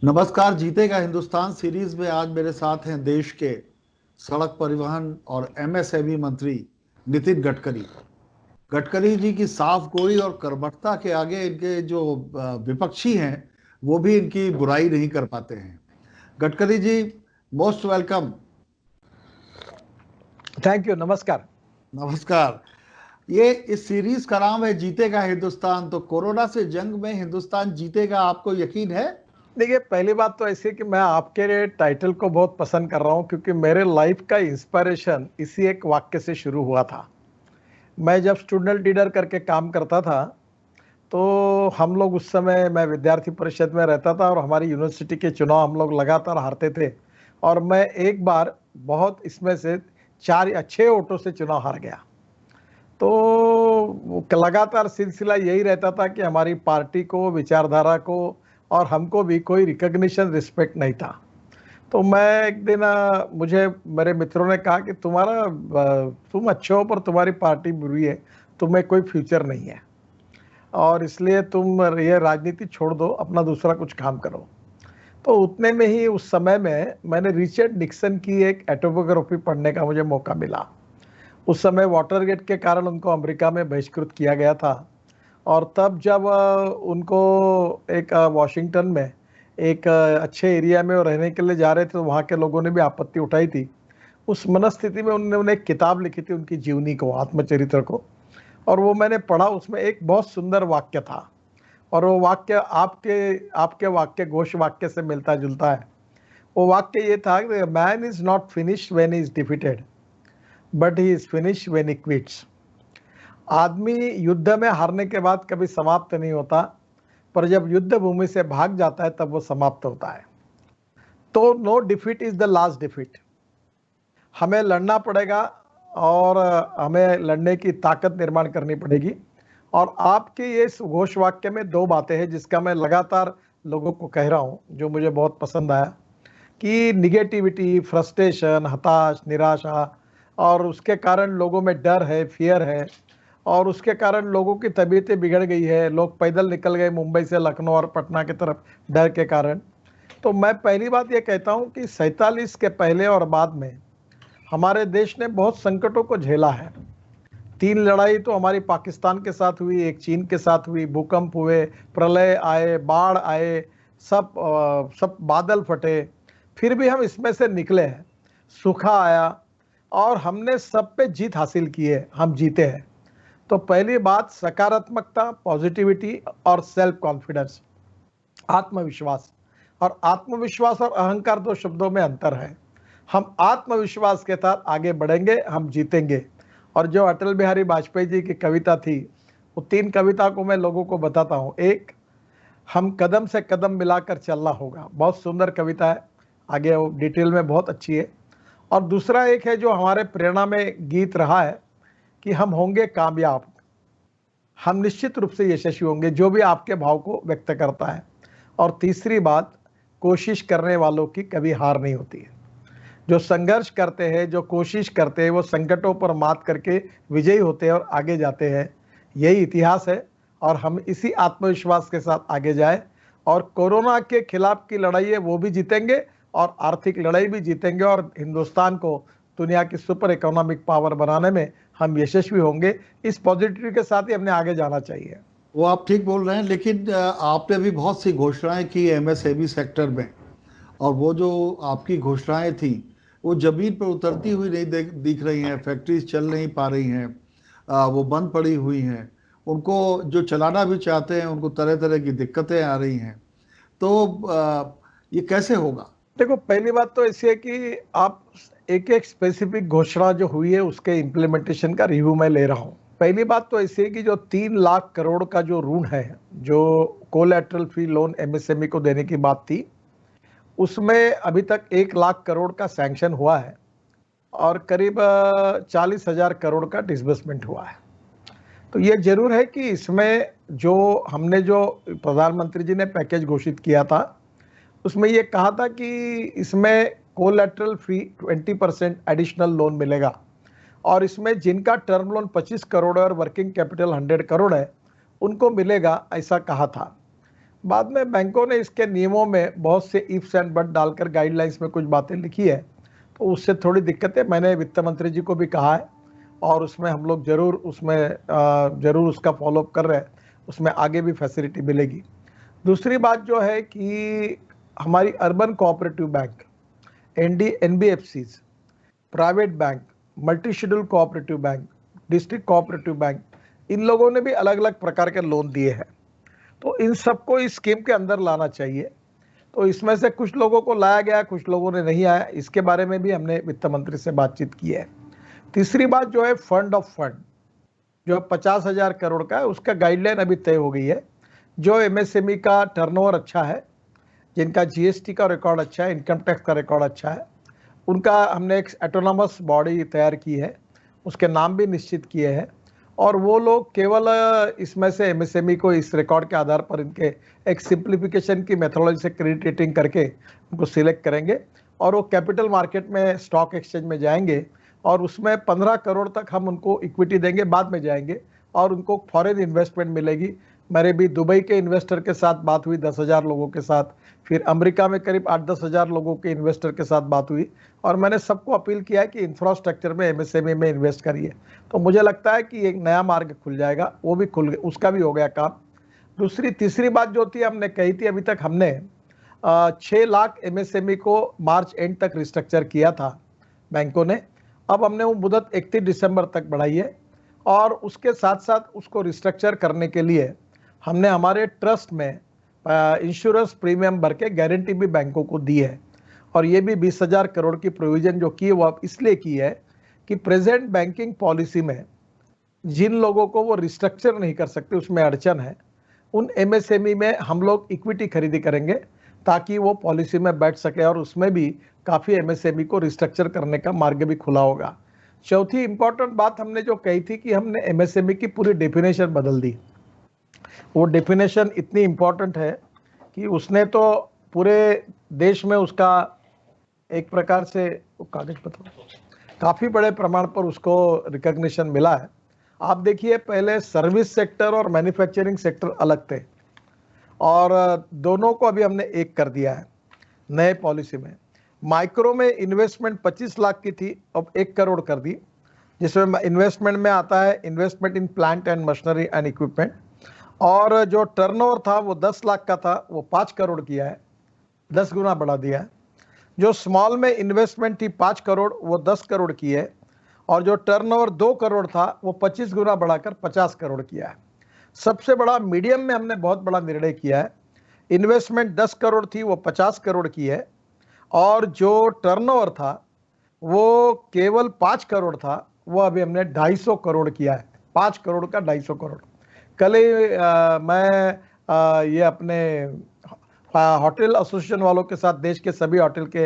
नमस्कार। जीतेगा हिंदुस्तान सीरीज में आज मेरे साथ हैं देश के सड़क परिवहन और एमएसएमई मंत्री नितिन गडकरी। गडकरी जी की साफ गोई और कर्मठता के आगे इनके जो विपक्षी हैं वो भी इनकी बुराई नहीं कर पाते हैं। Gadkari ji, most welcome. Thank you. नमस्कार। नमस्कार। ये इस सीरीज का नाम है जीतेगा हिंदुस्तान, तो कोरोना से जंग में हिंदुस्तान जीतेगा, आपको यकीन है? देखिए, पहली बात तो ऐसी है कि मैं आपके टाइटल को बहुत पसंद कर रहा हूं, क्योंकि मेरे लाइफ का इंस्पिरेशन इसी एक वाक्य से शुरू हुआ था। मैं जब स्टूडेंट लीडर करके काम करता था, तो हम लोग उस समय, मैं विद्यार्थी परिषद में रहता था और हमारी यूनिवर्सिटी के चुनाव हम लोग लगातार हारते थे। और मैं एक बार बहुत इसमें से 4 या 6 वोटों से चुनाव हार गया। तो लगातार सिलसिला यही रहता था कि हमारी पार्टी को, विचारधारा को और हमको भी कोई रिकॉग्निशन, रिस्पेक्ट नहीं था। तो मैं एक दिन, मुझे मेरे मित्रों ने कहा कि तुम अच्छे हो पर तुम्हारी पार्टी बुरी है, तुम्हें कोई फ्यूचर नहीं है और इसलिए तुम ये राजनीति छोड़ दो, अपना दूसरा कुछ काम करो। तो उतने में ही उस समय में मैंने रिचर्ड निक्सन की एक ऑटोबायोग्राफी पढ़ने का मुझे मौका मिला। उस समय वाटरगेट के कारण उनको अमेरिका में बहिष्कृत किया गया था। और तब जब उनको एक वॉशिंगटन में एक अच्छे एरिया में वो रहने के लिए जा रहे थे, तो वहाँ के लोगों ने भी आपत्ति उठाई थी। उस मनस्थिति में उन्होंने एक किताब लिखी थी, उनकी जीवनी को, आत्मचरित्र को, और वो मैंने पढ़ा। उसमें एक बहुत सुंदर वाक्य था और वो वाक्य आपके आपके वाक्य, घोष वाक्य से मिलता जुलता है। वो वाक्य ये था कि man is not finished when he is defeated, but he is finished when he quits. आदमी युद्ध में हारने के बाद कभी समाप्त नहीं होता, पर जब युद्ध भूमि से भाग जाता है तब वो समाप्त होता है। तो no defeat is the last defeat. हमें लड़ना पड़ेगा और हमें लड़ने की ताकत निर्माण करनी पड़ेगी। और आपके ये घोष वाक्य में 2 बातें हैं जिसका मैं लगातार लोगों को कह रहा हूं, जो मुझे बहुत पसंद आया, कि निगेटिविटी, फ्रस्ट्रेशन, हताश, निराशा, और उसके कारण लोगों में डर है, फियर है, और उसके कारण लोगों की तबीयतें बिगड़ गई है। लोग पैदल निकल गए मुंबई से लखनऊ और पटना की तरफ डर के कारण। तो मैं पहली बात ये कहता हूँ कि 47 के पहले और बाद में हमारे देश ने बहुत संकटों को झेला है। 3 लड़ाई तो हमारी पाकिस्तान के साथ हुई, एक चीन के साथ हुई, भूकंप हुए, प्रलय आए, बाढ़ आए, सब बादल फटे, फिर भी हम इसमें से निकले हैं। सूखा आया और हमने सब पे जीत हासिल की है, हम जीते हैं। तो पहली बात, सकारात्मकता, पॉजिटिविटी और सेल्फ कॉन्फिडेंस, आत्मविश्वास। और आत्मविश्वास और अहंकार 2 शब्दों में अंतर है। हम आत्मविश्वास के साथ आगे बढ़ेंगे, हम जीतेंगे। और जो अटल बिहारी वाजपेयी जी की कविता थी, वो 3 कविता को मैं लोगों को बताता हूँ। एक, हम कदम से कदम मिलाकर चलना होगा, बहुत सुंदर कविता है, आगे वो डिटेल में बहुत अच्छी है। और दूसरा एक है जो हमारे प्रेरणा में गीत रहा है, कि हम होंगे कामयाब, हम निश्चित रूप से यशस्वी होंगे, जो भी आपके भाव को व्यक्त करता है। और तीसरी बात, कोशिश करने वालों की कभी हार नहीं होती है। जो संघर्ष करते हैं, जो कोशिश करते हैं, वो संकटों पर मात करके विजयी होते हैं और आगे जाते हैं। यही इतिहास है और हम इसी आत्मविश्वास के साथ आगे जाए और कोरोना के खिलाफ की लड़ाई है वो भी जीतेंगे और आर्थिक लड़ाई भी जीतेंगे और हिंदुस्तान को दुनिया की सुपर इकोनॉमिक पावर बनाने में हम यशस्वी होंगे। इस पॉजिटिविटी के साथ ही हमने आगे जाना चाहिए। वो आप ठीक बोल रहे हैं, लेकिन आपने भी बहुत सी घोषणाएं की एमएसएमई सेक्टर में, और वो जो आपकी घोषणाएं थी वो जमीन पर उतरती हुई नहीं दिख रही हैं। फैक्ट्रीज चल नहीं पा रही हैं, वो बंद पड़ी हुई हैं। उनको जो चलाना भी चाहते हैं उनको तरह तरह की दिक्कतें आ रही हैं। तो ये कैसे होगा? देखो, पहली बात तो ऐसी है कि आप एक एक स्पेसिफिक घोषणा जो हुई है उसके इम्प्लीमेंटेशन का रिव्यू मैं ले रहा हूँ। पहली बात तो ऐसी है कि जो 3 लाख करोड़ का जो ऋण है, जो कोलैटरल फ्री लोन एमएसएमई को देने की बात थी, उसमें अभी तक 1 लाख करोड़ का सैंक्शन हुआ है और करीब 40,000 करोड़ का डिसबर्समेंट हुआ है। तो ये जरूर है कि इसमें जो हमने, जो प्रधानमंत्री जी ने पैकेज घोषित किया था, उसमें ये कहा था कि इसमें कोलैटरल फ्री 20% एडिशनल लोन मिलेगा और इसमें जिनका टर्म लोन 25 करोड़ है और वर्किंग कैपिटल 100 करोड़ है, उनको मिलेगा, ऐसा कहा था। बाद में बैंकों ने इसके नियमों में बहुत से इफ्स एंड बट डालकर गाइडलाइंस में कुछ बातें लिखी है, तो उससे थोड़ी दिक्कत है। मैंने वित्त मंत्री जी को भी कहा है और उसमें हम लोग जरूर उसका फॉलोअप कर रहे हैं, उसमें आगे भी फैसिलिटी मिलेगी। दूसरी बात जो है कि हमारी urban cooperative bank, NBFCs, private bank, multi schedule cooperative bank, district cooperative bank, इन लोगों ने भी अलग अलग प्रकार के लोन दिए हैं, तो इन सबको इस स्कीम के अंदर लाना चाहिए। तो इसमें से कुछ लोगों को लाया गया, कुछ लोगों ने नहीं आया, इसके बारे में भी हमने वित्त मंत्री से बातचीत की है। तीसरी बात जो है फंड ऑफ फंड, जो 50,000 करोड़ का है, उसका गाइडलाइन अभी तय हो गई है। जो MSME का टर्नओवर अच्छा है, जिनका GST का रिकॉर्ड अच्छा है, इनकम टैक्स का रिकॉर्ड अच्छा है, उनका हमने एक ऑटोनॉमस बॉडी तैयार की है, उसके नाम भी निश्चित किए हैं, और वो लोग केवल इसमें से MSME को इस रिकॉर्ड के आधार पर इनके एक सिंप्लीफिकेशन की मेथोडोलॉजी से क्रेडिट रेटिंग करके उनको सिलेक्ट करेंगे और वो कैपिटल मार्केट में स्टॉक एक्सचेंज में जाएंगे और उसमें 15 करोड़ तक हम उनको इक्विटी देंगे, बाद में जाएंगे और उनको फॉरेन इन्वेस्टमेंट मिलेगी। मेरे भी दुबई के इन्वेस्टर के साथ बात हुई 10,000 लोगों के साथ, फिर अमेरिका में करीब 8-10 हज़ार लोगों के इन्वेस्टर के साथ बात हुई, और मैंने सबको अपील किया है कि इंफ्रास्ट्रक्चर में MSME में इन्वेस्ट करिए। तो मुझे लगता है कि एक नया मार्ग खुल जाएगा, वो भी खुल गया, उसका भी हो गया काम। तीसरी बात जो थी, हमने कही थी, अभी तक हमने 6 लाख MSME को मार्च एंड तक रिस्ट्रक्चर किया था बैंकों ने। अब हमने वो मुदत 31 दिसंबर तक बढ़ाई है, और उसके साथ साथ उसको रिस्ट्रक्चर करने के लिए हमने हमारे ट्रस्ट में इंश्योरेंस प्रीमियम भर के गारंटी भी बैंकों को दी है, और ये भी 20,000 करोड़ की प्रोविजन जो की है वो अब इसलिए की है कि प्रेजेंट बैंकिंग पॉलिसी में जिन लोगों को वो रिस्ट्रक्चर नहीं कर सकते, उसमें अड़चन है, उन MSME में हम लोग इक्विटी खरीदी करेंगे ताकि वो पॉलिसी में बैठ सके, और उसमें भी काफ़ी MSME को रिस्ट्रक्चर करने का मार्ग भी खुला होगा। चौथी इंपॉर्टेंट बात हमने जो कही थी कि हमने MSME की पूरी डेफिनेशन बदल दी। वो डेफिनेशन इतनी इंपॉर्टेंट है कि उसने तो पूरे देश में उसका एक प्रकार से कागज पत्र काफ़ी बड़े प्रमाण पर उसको रिकॉग्निशन मिला है। आप देखिए, पहले सर्विस सेक्टर और मैन्युफैक्चरिंग सेक्टर अलग थे, और दोनों को अभी हमने एक कर दिया है नए पॉलिसी में। माइक्रो में इन्वेस्टमेंट 25 लाख की थी, अब 1 करोड़ कर दी, जिसमें इन्वेस्टमेंट में आता है investment in plant and machinery and equipment, और जो टर्नओवर था वो 10 लाख का था, वो 5 करोड़ किया है, 10 गुना बढ़ा दिया है। जो स्मॉल में इन्वेस्टमेंट थी 5 करोड़, वो 10 करोड़ की है, और जो टर्नओवर 2 करोड़ था वो 25 गुना बढ़ाकर 50 करोड़ किया है। सबसे बड़ा मीडियम में हमने बहुत बड़ा निर्णय किया है, इन्वेस्टमेंट 10 करोड़ थी वो 50 करोड़ की है, और जो टर्नओवर था वो केवल 5 करोड़ था, वो अभी हमने 250 करोड़ किया है, 5 करोड़ का 250 करोड़। कल ही मैं ये अपने होटल एसोसिएशन वालों के साथ, देश के सभी होटल के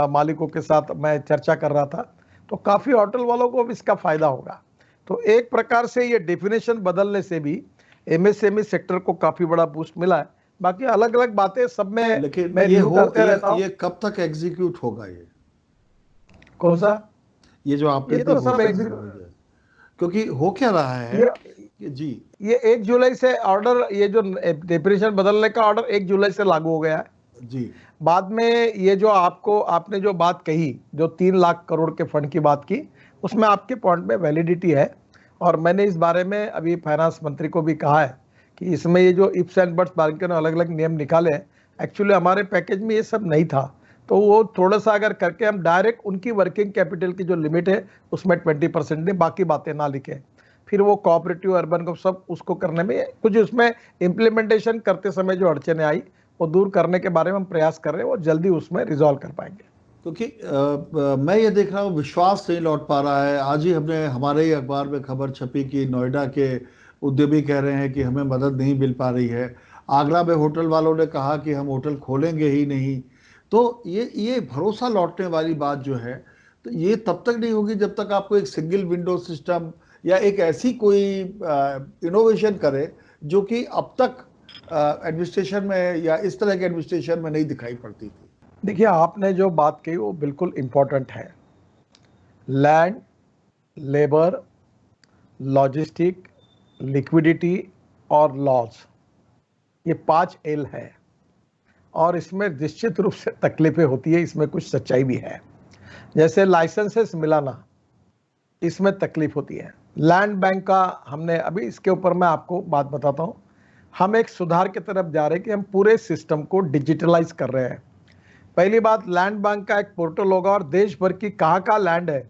मालिकों के साथ मैं चर्चा कर रहा था, तो काफ़ी होटल वालों को भी इसका फायदा होगा। तो एक प्रकार से ये डेफिनेशन बदलने से भी MSME सेक्टर को काफ़ी बड़ा बूस्ट मिला है। बाकी अलग अलग बातें सब में लेकिन मैं रिव्यू करते रहता हूं। ये कब तक एग्जीक्यूट होगा? ये कौन सा? ये जो आपने ये इतनी तो सब घोषणा की है, क्योंकि हो क्या रहा है जी, ये 1 जुलाई से ऑर्डर, ये जो डेफिनेशन बदलने का ऑर्डर 1 जुलाई से लागू हो गया है जी। बाद में ये जो आपने जो बात कही, जो 3 लाख करोड़ के फंड की बात की, उसमें आपके पॉइंट में वैलिडिटी है, और मैंने इस बारे में अभी फाइनेंस मंत्री को भी कहा है कि इसमें ये जो इफ्स एंड बट्स बैंकों ने अलग अलग नियम निकाले हैं, एक्चुअली हमारे पैकेज में ये सब नहीं था, तो वो थोड़ा सा अगर करके हम डायरेक्ट उनकी वर्किंग कैपिटल की जो लिमिट है उसमें 20% दें, बाकी बातें ना लिखें, फिर वो कोऑपरेटिव अर्बन को सब उसको करने में कुछ उसमें इम्प्लीमेंटेशन करते समय जो अड़चने आई वो दूर करने के बारे में हम प्रयास कर रहे हैं, वो जल्दी उसमें रिजॉल्व कर पाएंगे। क्योंकि मैं ये देख रहा हूँ विश्वास नहीं लौट पा रहा है। आज ही हमने हमारे ही अखबार में खबर छपी कि नोएडा के उद्यमी कह रहे हैं कि हमें मदद नहीं मिल पा रही है। आगरा में होटल वालों ने कहा कि हम होटल खोलेंगे ही नहीं। तो ये भरोसा लौटने वाली बात जो है, तो ये तब तक नहीं होगी जब तक आपको एक सिंगल विंडो सिस्टम या एक ऐसी कोई इनोवेशन करे जो कि अब तक एडमिनिस्ट्रेशन में या इस तरह के एडमिनिस्ट्रेशन में नहीं दिखाई पड़ती थी। देखिए, आपने जो बात कही वो बिल्कुल इंपॉर्टेंट है। लैंड, लेबर, लॉजिस्टिक, लिक्विडिटी और लॉस, ये 5 एल है और इसमें निश्चित रूप से तकलीफें होती है, इसमें कुछ सच्चाई भी है। जैसे लाइसेंसेस मिलाना, इसमें तकलीफ होती है। लैंड बैंक का हमने अभी, इसके ऊपर मैं आपको बात बताता हूँ। हम एक सुधार की तरफ जा रहे हैं कि हम पूरे सिस्टम को डिजिटलाइज कर रहे हैं। पहली बात, लैंड बैंक का एक पोर्टल होगा और देश भर की कहाँ लैंड है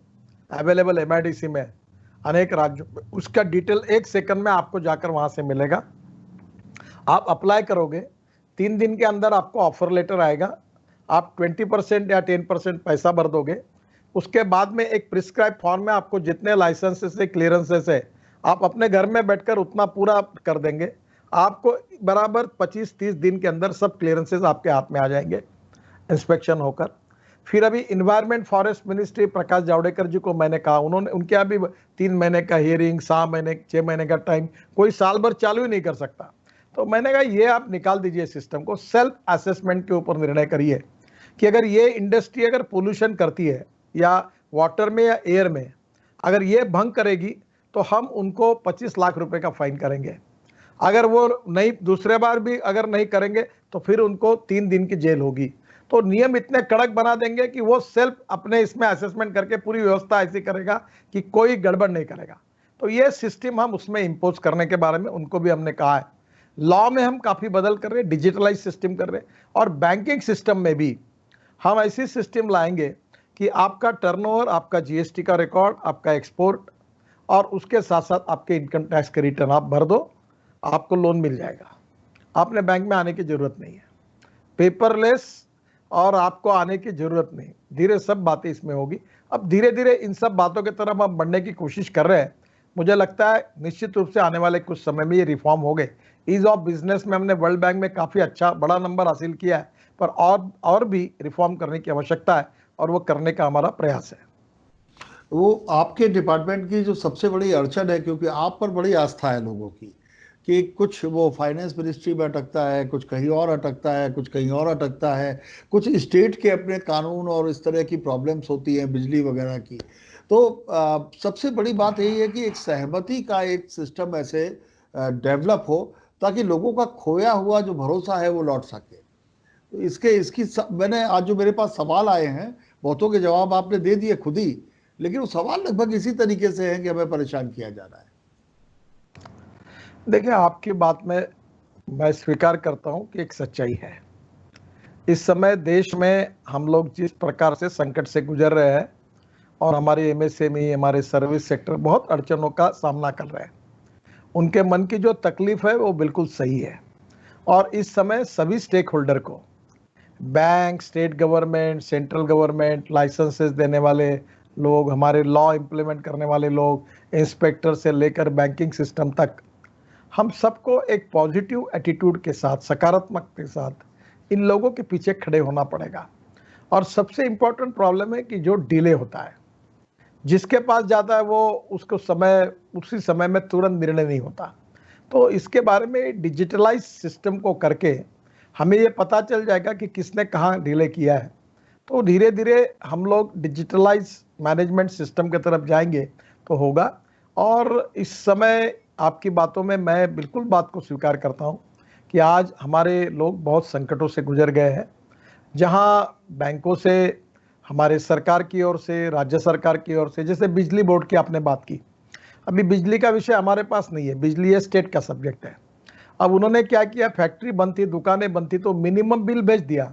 अवेलेबल एमआईडीसी में, अनेक राज्यों में, उसका डिटेल 1 सेकंड में आपको जाकर वहां से मिलेगा। आप अप्लाई करोगे, 3 दिन के अंदर आपको ऑफर लेटर आएगा, आप 20% या 10% पैसा भर दोगे। उसके बाद में एक प्रिस्क्राइब फॉर्म में आपको जितने लाइसेंसेस है, क्लियरेंसेस है, आप अपने घर में बैठकर उतना पूरा कर देंगे। आपको बराबर 25-30 दिन के अंदर सब क्लियरेंसेस आपके हाथ में आ जाएंगे इंस्पेक्शन होकर। फिर अभी environment forest ministry Prakash Javadekar जी को मैंने कहा, उन्होंने, उनके अभी 3 महीने का हियरिंग, 7 महीने 6 महीने का टाइम, कोई साल भर चालू ही नहीं कर सकता। तो मैंने कहा ये आप निकाल दीजिए सिस्टम को, सेल्फ असेसमेंट के ऊपर निर्णय करिए कि अगर ये इंडस्ट्री अगर पोल्यूशन करती है या वाटर में या एयर में, अगर ये भंग करेगी तो हम उनको 25 लाख रुपए का फाइन करेंगे। अगर वो नहीं, दूसरे बार भी अगर नहीं करेंगे तो फिर उनको 3 दिन की जेल होगी। तो नियम इतने कड़क बना देंगे कि वो सेल्फ अपने इसमें असेसमेंट करके पूरी व्यवस्था ऐसी करेगा कि कोई गड़बड़ नहीं करेगा। तो ये सिस्टम हम उसमें इंपोज करने के बारे में उनको भी हमने कहा है। लॉ में हम काफी बदल कर रहे हैं, डिजिटलाइज सिस्टम कर रहे हैं, और बैंकिंग सिस्टम में भी हम ऐसी सिस्टम लाएंगे कि आपका टर्नओवर, आपका जीएसटी का रिकॉर्ड, आपका एक्सपोर्ट, और उसके साथ साथ आपके इनकम टैक्स के रिटर्न आप भर दो, आपको लोन मिल जाएगा। आपने बैंक में आने की जरूरत नहीं है, पेपरलेस, और आपको आने की जरूरत नहीं। धीरे सब बातें इसमें होगी। अब धीरे धीरे इन सब बातों की तरफ हम बढ़ने की कोशिश कर रहे हैं। मुझे लगता है निश्चित रूप से आने वाले कुछ समय में ये रिफॉर्म हो गए। ईज ऑफ बिजनेस में हमने वर्ल्ड बैंक में काफी अच्छा बड़ा नंबर हासिल किया है, पर और भी रिफॉर्म करने की आवश्यकता है, और वो करने का हमारा प्रयास है। वो आपके डिपार्टमेंट की जो सबसे बड़ी अड़चन है, क्योंकि आप पर बड़ी आस्था है लोगों की, कि कुछ वो फाइनेंस मिनिस्ट्री में अटकता है, कुछ कहीं और अटकता है, कुछ कहीं और अटकता है, कुछ स्टेट के अपने कानून और इस तरह की प्रॉब्लम्स होती हैं बिजली वगैरह की। तो सबसे बड़ी बात यही है कि एक सहमति का एक सिस्टम ऐसे डेवलप हो ताकि लोगों का खोया हुआ जो भरोसा है वो लौट सके। तो मैंने आज जो मेरे पास सवाल आए हैं, बहुतों के जवाब आपने दे दिए खुद ही, लेकिन वो सवाल लगभग इसी तरीके से है कि हमें परेशान किया जा रहा है। देखिए, आपकी बात में मैं स्वीकार करता हूं कि एक सच्चाई है। इस समय देश में हम लोग जिस प्रकार से संकट से गुजर रहे हैं, और हमारे एमएसएमई, हमारे सर्विस सेक्टर बहुत अड़चनों का सामना कर रहे हैं, उनके मन की जो तकलीफ है वो बिल्कुल सही है। और इस समय सभी स्टेक होल्डर को, bank, state government, central government, licences देने वाले लोग, हमारे लॉ इम्प्लीमेंट करने वाले लोग, इंस्पेक्टर से लेकर बैंकिंग सिस्टम तक, हम सबको एक पॉजिटिव एटीट्यूड के साथ, सकारात्मक के साथ इन लोगों के पीछे खड़े होना पड़ेगा। और सबसे इंपॉर्टेंट प्रॉब्लम है कि जो डिले होता है, जिसके पास जाता है वो उसको उसी समय में तुरंत निर्णय नहीं होता। तो इसके बारे में डिजिटलाइज सिस्टम को करके हमें ये पता चल जाएगा कि किसने कहाँ डिले किया है। तो धीरे धीरे हम लोग डिजिटलाइज मैनेजमेंट सिस्टम की तरफ जाएंगे तो होगा। और इस समय आपकी बातों में मैं बिल्कुल बात को स्वीकार करता हूँ कि आज हमारे लोग बहुत संकटों से गुजर गए हैं, जहाँ बैंकों से, हमारे सरकार की ओर से, राज्य सरकार की ओर से, जैसे बिजली बोर्ड की आपने बात की, अभी बिजली का विषय हमारे पास नहीं है, बिजली ये स्टेट का सब्जेक्ट है। अब उन्होंने क्या किया, फैक्ट्री बंद थी, दुकानें बंद थी, तो मिनिमम बिल भेज दिया।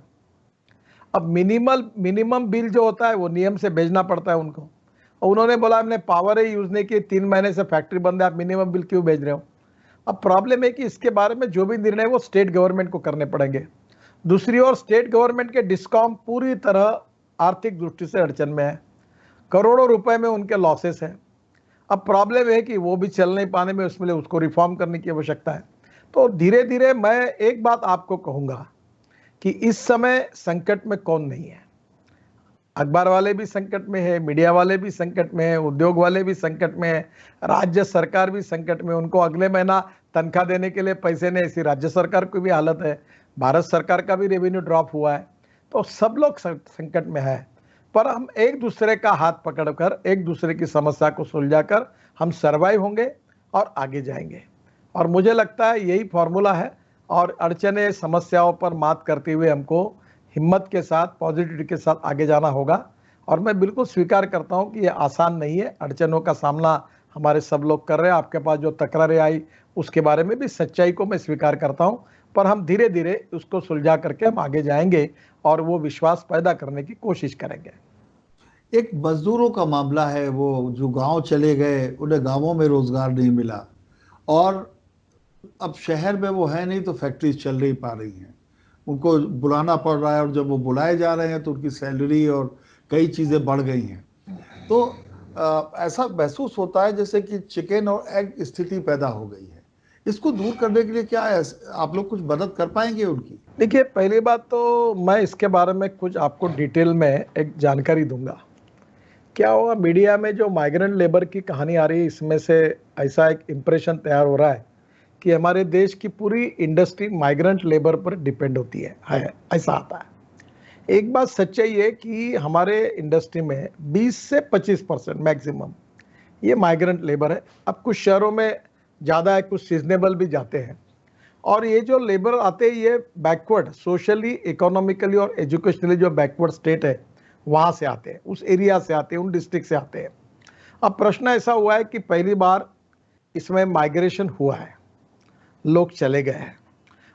अब मिनिमम बिल जो होता है वो नियम से भेजना पड़ता है उनको, और उन्होंने बोला हमने पावर ही यूज नहीं की, 3 महीने से फैक्ट्री बंद है, आप मिनिमम बिल क्यों भेज रहे हो। अब प्रॉब्लम है कि इसके बारे में जो भी निर्णय वो स्टेट गवर्नमेंट को करने पड़ेंगे। दूसरी ओर स्टेट गवर्नमेंट के डिस्कॉम पूरी तरह आर्थिक दृष्टि से अड़चन में है, करोड़ों रुपए में उनके लॉसेस हैं। अब प्रॉब्लम है कि वो भी चल नहीं पाने में, उसमें उसको रिफॉर्म करने की आवश्यकता है। तो धीरे धीरे मैं एक बात आपको कहूंगा कि इस समय संकट में कौन नहीं है। अखबार वाले भी संकट में है, मीडिया वाले भी संकट में है, उद्योग वाले भी संकट में है, राज्य सरकार भी संकट में, उनको अगले महीना तनख्वाह देने के लिए पैसे नहीं, ऐसी राज्य सरकार की भी हालत है, भारत सरकार का भी रेवेन्यू ड्रॉप हुआ है। तो सब लोग संकट में है, पर हम एक दूसरे का हाथ पकड़कर, एक दूसरे की समस्या को सुलझाकर हम सर्वाइव होंगे और आगे जाएंगे। और मुझे लगता है यही फॉर्मूला है। और अड़चने समस्याओं पर मात करते हुए हमको हिम्मत के साथ, पॉजिटिविटी के साथ आगे जाना होगा। और मैं बिल्कुल स्वीकार करता हूं कि ये आसान नहीं है, अड़चनों का सामना हमारे सब लोग कर रहे हैं। आपके पास जो तकरारें आई उसके बारे में भी सच्चाई को मैं स्वीकार करता हूं, पर हम धीरे धीरे उसको सुलझा करके हम आगे जाएंगे और वो विश्वास पैदा करने की कोशिश करेंगे। एक मजदूरों का मामला है, वो जो गांव चले गए, उन्हें गांवों में रोजगार नहीं मिला, और अब शहर में वो है नहीं तो फैक्ट्रीज चल नहीं पा रही हैं, उनको बुलाना पड़ रहा है, और जब वो बुलाए जा रहे हैं तो उनकी सैलरी और कई चीज़ें बढ़ गई हैं। तो ऐसा महसूस होता है जैसे कि चिकन और एग स्थिति पैदा हो गई है। इसको दूर करने के लिए क्या है, आप लोग कुछ मदद कर पाएंगे उनकी? देखिए, पहली बात तो मैं इसके बारे में कुछ आपको डिटेल में एक जानकारी दूंगा। क्या हुआ, मीडिया में जो माइग्रेंट लेबर की कहानी आ रही है, इसमें से ऐसा एक इम्प्रेशन तैयार हो रहा है कि हमारे देश की पूरी इंडस्ट्री माइग्रेंट लेबर पर डिपेंड होती है, ऐसा आता है। एक बात सच्चाई है कि हमारे इंडस्ट्री में 20 से 25% मैक्सिमम ये माइग्रेंट लेबर है। अब कुछ शहरों में ज़्यादा है, कुछ सीजनेबल भी जाते हैं। और ये जो लेबर आते हैं ये बैकवर्ड, सोशली, इकोनॉमिकली और एजुकेशनली जो बैकवर्ड स्टेट है वहाँ से आते हैं, उस एरिया से आते हैं, उन डिस्ट्रिक्ट से आते हैं। अब प्रश्न ऐसा हुआ है कि पहली बार इसमें माइग्रेशन हुआ है, लोग चले गए हैं।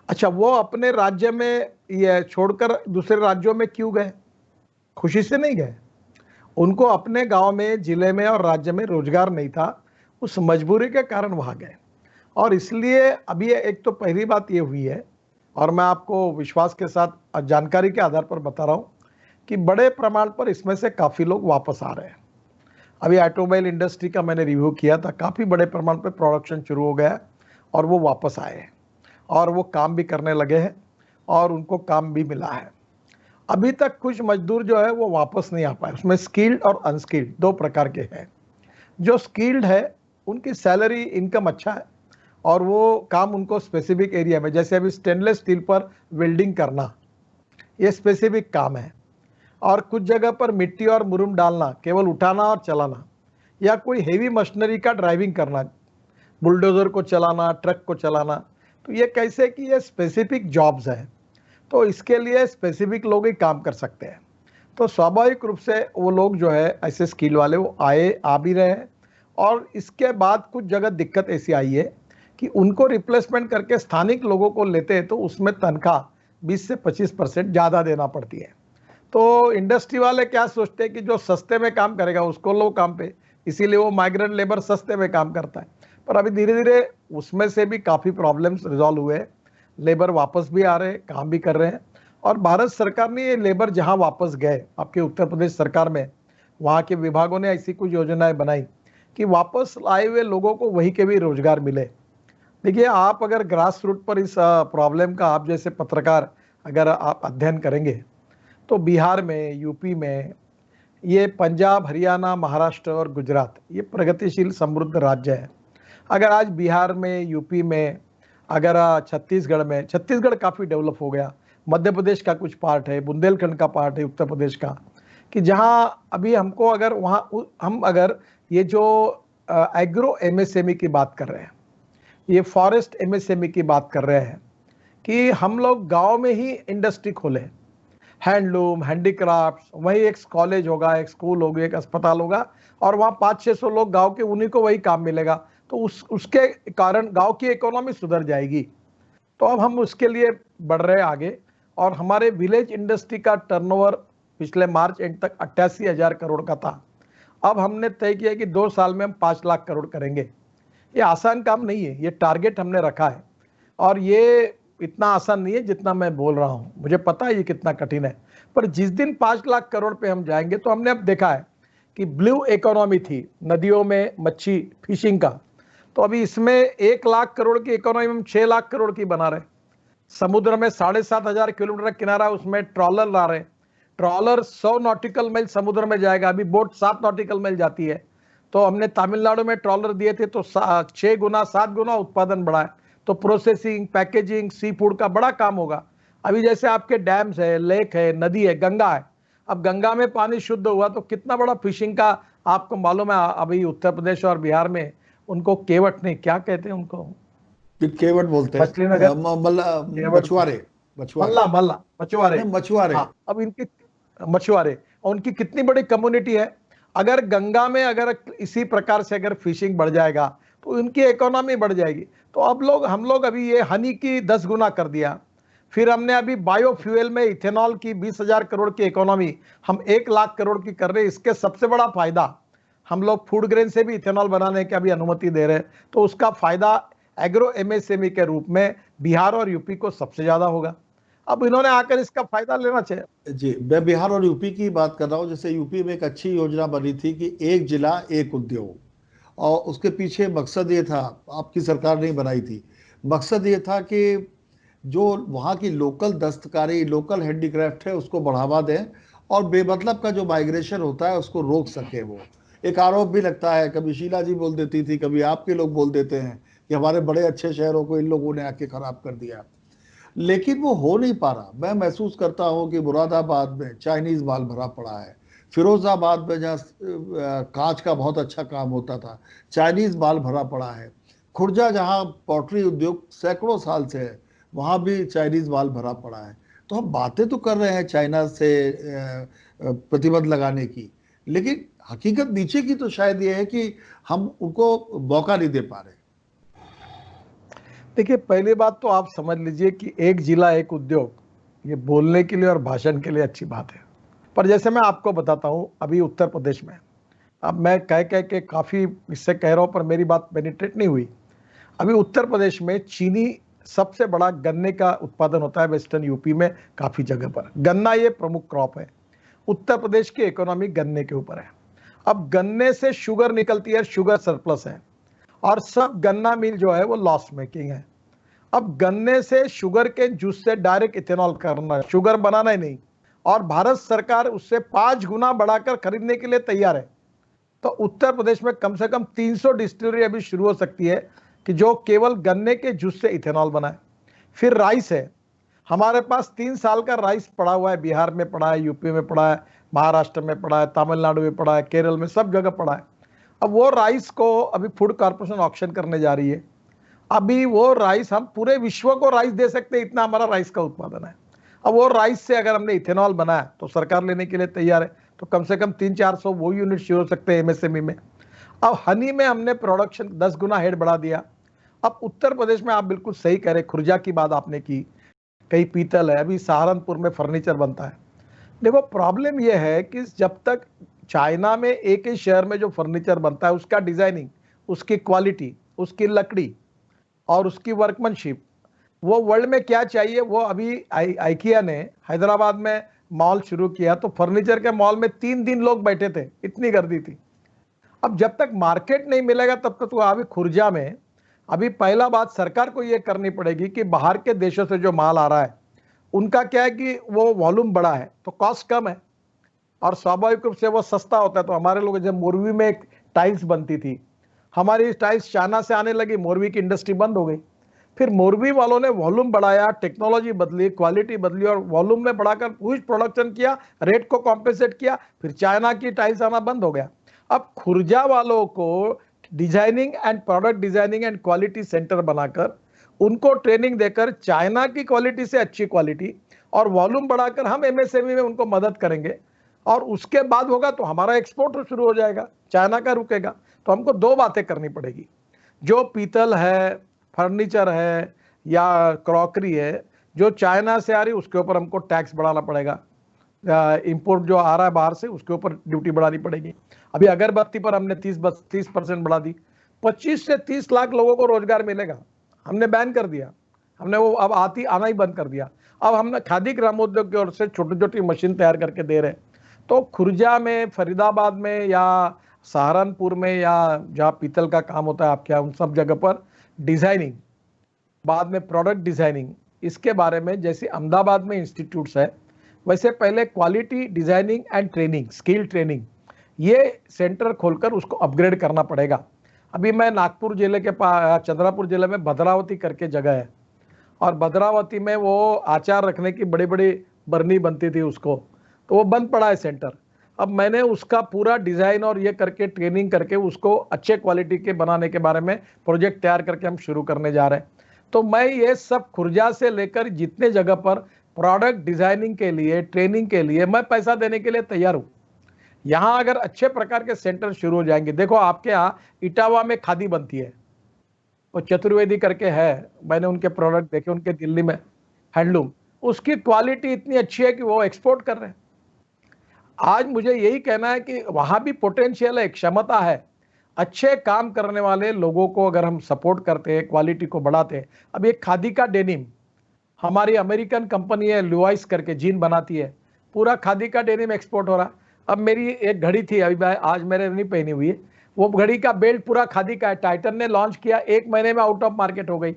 अच्छा, वो अपने राज्य में ये छोड़कर दूसरे राज्यों में क्यों गए? खुशी से नहीं गए, उनको अपने गांव में, जिले में और राज्य में रोजगार नहीं था, उस मजबूरी के कारण वहां गए। और इसलिए अभी एक तो पहली बात ये हुई है, और मैं आपको विश्वास के साथ जानकारी के आधार पर बता रहा हूँ कि बड़े प्रमाण पर इसमें से काफ़ी लोग वापस आ रहे हैं। अभी ऑटोमोबाइल इंडस्ट्री का मैंने रिव्यू किया था, काफ़ी बड़े प्रमाण पर प्रोडक्शन शुरू हो गया है और वो वापस आए हैं और वो काम भी करने लगे हैं और उनको काम भी मिला है। अभी तक कुछ मजदूर जो है वो वापस नहीं आ पाए, उसमें स्किल्ड और अनस्किल्ड दो प्रकार के हैं। जो स्किल्ड है उनकी सैलरी, इनकम अच्छा है और वो काम उनको स्पेसिफिक एरिया में, जैसे अभी स्टेनलेस स्टील पर वेल्डिंग करना, ये स्पेसिफिक काम है। और कुछ जगह पर मिट्टी और मुरुम डालना, केवल उठाना और चलाना, या कोई हेवी मशीनरी का ड्राइविंग करना, बुलडोजर को चलाना, ट्रक को चलाना, तो ये कैसे कि ये स्पेसिफिक जॉब्स हैं, तो इसके लिए स्पेसिफिक लोग ही काम कर सकते हैं। तो स्वाभाविक रूप से वो लोग जो है ऐसे स्किल वाले वो आ भी रहे हैं। और इसके बाद कुछ जगह दिक्कत ऐसी आई है कि उनको रिप्लेसमेंट करके स्थानिक लोगों को लेते हैं तो उसमें तनख्वाह 20 से 25% ज़्यादा देना पड़ती है। तो इंडस्ट्री वाले क्या सोचते हैं कि जो सस्ते में काम करेगा उसको लो काम पे, इसीलिए वो माइग्रेंट लेबर सस्ते में काम करता है। पर अभी धीरे धीरे उसमें से भी काफ़ी प्रॉब्लम्स रिजॉल्व हुए, लेबर वापस भी आ रहे हैं, काम भी कर रहे हैं। और भारत सरकार ने ये लेबर जहां वापस गए, आपके उत्तर प्रदेश सरकार में वहां के विभागों ने ऐसी कुछ योजनाएं बनाई कि वापस आए हुए लोगों को वहीं के भी रोजगार मिले। देखिए, आप अगर ग्रास रूट पर इस प्रॉब्लम का, आप जैसे पत्रकार अगर आप अध्ययन करेंगे तो बिहार में, यूपी में, ये पंजाब, हरियाणा, महाराष्ट्र और गुजरात, ये प्रगतिशील समृद्ध राज्य है। अगर आज बिहार में, यूपी में, अगर छत्तीसगढ़ में, छत्तीसगढ़ काफ़ी डेवलप हो गया, मध्य प्रदेश का कुछ पार्ट है, बुंदेलखंड का पार्ट है उत्तर प्रदेश का, कि जहाँ अभी हमको अगर वहाँ हम अगर ये जो एग्रो एमएसएमई की बात कर रहे हैं, ये फॉरेस्ट एमएसएमई की बात कर रहे हैं कि हम लोग गांव में ही इंडस्ट्री खोलें, हैंडलूम, हैंडीक्राफ्ट, वही एक कॉलेज होगा, एक स्कूल होगी, एक अस्पताल होगा और वहाँ 500-600 लोग गांव के, उन्हीं को वही काम मिलेगा, तो उसके कारण गांव की इकोनॉमी सुधर जाएगी। तो अब हम उसके लिए बढ़ रहे हैं आगे। और हमारे विलेज इंडस्ट्री का टर्नओवर पिछले मार्च एंड तक 88,000 करोड़ का था। अब हमने तय किया कि 2 साल में हम 5 लाख करोड़ करेंगे। ये आसान काम नहीं है, ये टारगेट हमने रखा है और ये इतना आसान नहीं है जितना मैं बोल रहा हूँ, मुझे पता है ये कितना कठिन है। पर जिस दिन 5 लाख करोड़ पे हम जाएंगे तो हमने अब देखा है कि ब्लू इकोनॉमी थी, नदियों में मच्छी फिशिंग का, तो अभी इसमें 1 लाख करोड़ की इकोनॉमी हम 6 लाख करोड़ की बना रहे। समुद्र में 7,500 किलोमीटर किनारा, उसमें ट्रॉलर ला रहे, ट्रॉलर 100 नॉटिकल माइल समुद्र में जाएगा, अभी बोट 7 नॉटिकल माइल जाती है। तो हमने तमिलनाडु में ट्रॉलर दिए थे तो 6 गुना 7 गुना उत्पादन बढ़ा है। तो प्रोसेसिंग, पैकेजिंग, सी फूड का बड़ा काम होगा। अभी जैसे आपके डैम्स है, लेक है, नदी है, गंगा है, अब गंगा में पानी शुद्ध हुआ तो कितना बड़ा फिशिंग का आपको मालूम है। अभी उत्तर प्रदेश और बिहार में उनको केवट नहीं, क्या कहते हैं उनको, केवट बोलते हैं, मछली नगर, केवट, मछुआरे, मछुआरे, मल्ला मल्ला मछुआरे। नहीं मछुआरे। हाँ, अब इनकी मछुआरे, और उनकी कितनी बड़ी कम्युनिटी है। अगर गंगा में अगर इसी प्रकार से अगर फिशिंग बढ़ जाएगा तो उनकी इकोनॉमी बढ़ जाएगी। तो अब हम लोग अभी ये हनी की 10 गुना कर दिया। फिर हमने अभी बायोफ्यूल में इथेनॉल की 20,000 करोड़ की इकोनॉमी हम 1 लाख करोड़ की कर रहे हैं। इसके सबसे बड़ा फायदा, हम लोग फूड ग्रेन से भी इथेनॉल बनाने की अभी अनुमति दे रहे हैं, तो उसका फायदा एग्रो एमएसएमई के रूप में बिहार और यूपी को सबसे ज्यादा होगा। अब इन्होंने आकर इसका फायदा लेना चाहिए। जी, मैं बिहार और यूपी की बात कर रहा हूँ। जैसे यूपी में एक अच्छी योजना बनी थी कि एक जिला एक उद्योग, और उसके पीछे मकसद ये था, आपकी सरकार ने बनाई थी, मकसद ये था कि जो वहाँ की लोकल दस्तकारी, लोकल हैंडीक्राफ्ट है उसको बढ़ावा दें, और बेमतलब का जो माइग्रेशन होता है उसको रोक सके। वो एक आरोप भी लगता है, कभी शीला जी बोल देती थी, कभी आपके लोग बोल देते हैं कि हमारे बड़े अच्छे शहरों को इन लोगों ने आके खराब कर दिया, लेकिन वो हो नहीं पा रहा। मैं महसूस करता हूँ कि मुरादाबाद में चाइनीज माल भरा पड़ा है, फिरोजाबाद में जहाँ कांच का बहुत अच्छा काम होता था, चाइनीज माल भरा पड़ा है, खुर्जा जहाँ पॉटरी उद्योग सैकड़ों साल से है, वहाँ भी चाइनीज माल भरा पड़ा है। तो हम बातें तो कर रहे हैं चाइना से प्रतिबंध लगाने की, लेकिन हकीकत नीचे की तो शायद ये है कि हम उनको मौका नहीं दे पा रहे। देखिए, पहली बात तो आप समझ लीजिए कि एक जिला एक उद्योग, ये बोलने के लिए और भाषण के लिए अच्छी बात है, पर जैसे मैं आपको बताता हूँ अभी उत्तर प्रदेश में, अब मैं कह कह के काफ़ी इससे कह रहा हूँ पर मेरी बात पेनिट्रेट नहीं हुई। अभी उत्तर प्रदेश में चीनी सबसे बड़ा गन्ने का उत्पादन होता है, वेस्टर्न यूपी में काफ़ी जगह पर गन्ना ये प्रमुख क्रॉप है। उत्तर प्रदेश की इकोनॉमी गन्ने के ऊपर है। अब गन्ने से शुगर निकलती है, शुगर सरप्लस है, और सब गन्ना मिल जो है वो लॉस मेकिंग है। अब गन्ने से शुगर के जूस से डायरेक्ट इथेनॉल करना है, शुगर बनाना ही नहीं, और भारत सरकार उससे 5 गुना बढ़ाकर खरीदने के लिए तैयार है। तो उत्तर प्रदेश में कम से कम 300 डिस्टिलरी अभी शुरू हो सकती है कि जो केवल गन्ने के जूस से इथेनॉल बनाए। फिर राइस है, हमारे पास 3 साल का राइस पड़ा हुआ है, बिहार में पड़ा है, यूपी में पड़ा है, महाराष्ट्र में पड़ा है, तमिलनाडु में पड़ा है, केरल में, सब जगह पड़ा है। अब वो राइस को अभी फूड कॉर्पोरेशन ऑक्शन करने जा रही है। अभी वो राइस, हम पूरे विश्व को राइस दे सकते हैं, इतना हमारा राइस का उत्पादन है। अब वो राइस से अगर हमने इथेनॉल बनाया तो सरकार लेने के लिए तैयार है, तो कम से कम 300-400 वो यूनिट शुरू हो सकते हैं एमएसएमई में। अब हनी में हमने प्रोडक्शन 10 गुना हेड बढ़ा दिया। अब उत्तर प्रदेश में आप बिल्कुल सही कह रहे, खुर्जा की बात आपने की, कहीं पीतल है, अभी सहारनपुर में फर्नीचर बनता है। देखो, प्रॉब्लम यह है कि जब तक चाइना में एक ही शहर में जो फर्नीचर बनता है उसका डिजाइनिंग, उसकी क्वालिटी, उसकी लकड़ी और उसकी वर्कमैनशिप, वो वर्ल्ड में क्या चाहिए, वो अभी आइकिया ने हैदराबाद में मॉल शुरू किया तो फर्नीचर के मॉल में 3 दिन लोग बैठे थे, इतनी गर्दी थी। अब जब तक मार्केट नहीं मिलेगा तब तक तो अभी खुर्जा में, अभी पहला बात सरकार को ये करनी पड़ेगी कि बाहर के देशों से जो माल आ रहा है उनका क्या है कि वो वॉल्यूम बड़ा है तो कॉस्ट कम है, और स्वाभाविक रूप से वो सस्ता होता है। तो हमारे लोग, जब मोरवी में एक टाइल्स बनती थी, हमारी टाइल्स चाइना से आने लगी, मोरवी की इंडस्ट्री बंद हो गई। फिर मोरवी वालों ने वॉल्यूम बढ़ाया, टेक्नोलॉजी बदली, क्वालिटी बदली, और वॉल्यूम में बढ़ाकर ह्यूज प्रोडक्शन किया, रेट को कॉम्पेंसेट किया, फिर चाइना की टाइल्स आना बंद हो गया। अब खुर्जा वालों को designing and product designing and quality centre बनाकर उनको ट्रेनिंग देकर चाइना की क्वालिटी से अच्छी क्वालिटी और वॉल्यूम बढ़ाकर हम एमएसएमई में उनको मदद करेंगे, और उसके बाद होगा तो हमारा एक्सपोर्ट शुरू हो जाएगा, चाइना का रुकेगा। तो हमको 2 बातें करनी पड़ेगी, जो पीतल है, फर्नीचर है या क्रॉकरी है जो चाइना से आ रही उसके ऊपर हमको टैक्स बढ़ाना पड़ेगा, इंपोर्ट जो आ रहा है बाहर से उसके ऊपर ड्यूटी बढ़ानी पड़ेगी। अभी अगरबत्ती पर हमने 30% बढ़ा दी, 25 से 30 लाख लोगों को रोजगार मिलेगा। हमने बैन कर दिया, हमने वो अब आना ही बंद कर दिया। अब हमने खादी ग्रामोद्योग की ओर से छोटी छोटी मशीन तैयार करके दे रहे हैं। तो खुर्जा में, फरीदाबाद में या सहारनपुर में या जहाँ पीतल का काम होता है आपके यहाँ, उन सब जगह पर डिजाइनिंग, बाद में प्रोडक्ट डिजाइनिंग, इसके बारे में जैसे अहमदाबाद में इंस्टीट्यूट्स है, वैसे पहले quality designing and training, skill training, ये सेंटर खोलकर उसको अपग्रेड करना पड़ेगा। अभी मैं नागपुर जिले के पास, चंद्रापुर जिले में भद्रावती करके जगह है, और भद्रावती में वो आचार रखने की बड़ी बड़ी बरनी बनती थी उसको, तो वो बंद पड़ा है सेंटर। अब मैंने उसका पूरा डिज़ाइन और ये करके ट्रेनिंग करके उसको अच्छे क्वालिटी के बनाने के बारे में प्रोजेक्ट तैयार करके हम शुरू करने जा रहे हैं। तो मैं ये सब खुर्जा से लेकर जितने जगह पर प्रोडक्ट डिजाइनिंग के लिए, ट्रेनिंग के लिए मैं पैसा देने के लिए तैयार हूं। यहां अगर अच्छे प्रकार के सेंटर शुरू हो जाएंगे, देखो आपके यहाँ इटावा में खादी बनती है, वो चतुर्वेदी करके है, मैंने उनके प्रोडक्ट देखे, उनके दिल्ली में हैंडलूम, उसकी क्वालिटी इतनी अच्छी है कि वो एक्सपोर्ट कर रहे हैं। आज मुझे यही कहना है कि वहां भी पोटेंशियल है, क्षमता है। अच्छे काम करने वाले लोगों को अगर हम सपोर्ट करते हैं, क्वालिटी को बढ़ाते हैं। अब एक खादी का डेनिम, हमारी अमेरिकन कंपनी है लुआइस करके, जीन बनाती है, पूरा खादी का डेनिम एक्सपोर्ट हो रहा। अब मेरी एक घड़ी थी, अभी आज मैंने नहीं पहनी हुई है, वो घड़ी का बेल्ट पूरा खादी का है, टाइटन ने लॉन्च किया, 1 महीने में आउट ऑफ मार्केट हो गई।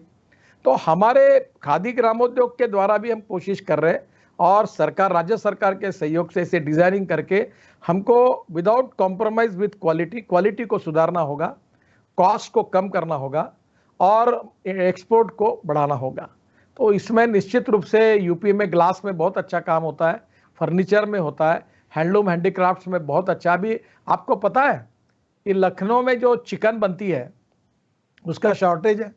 तो हमारे खादी ग्रामोद्योग के द्वारा भी हम कोशिश कर रहे हैं, और सरकार, राज्य सरकार के सहयोग से इसे डिजाइनिंग करके हमको विदाउट कॉम्प्रोमाइज विथ क्वालिटी को सुधारना होगा, कॉस्ट को कम करना होगा और एक्सपोर्ट को बढ़ाना होगा। तो इसमें निश्चित रूप से यूपी में ग्लास में बहुत अच्छा काम होता है, फर्नीचर में होता है, हैंडलूम हैंडीक्राफ्ट्स में बहुत अच्छा। भी आपको पता है कि लखनऊ में जो चिकन बनती है उसका शॉर्टेज है।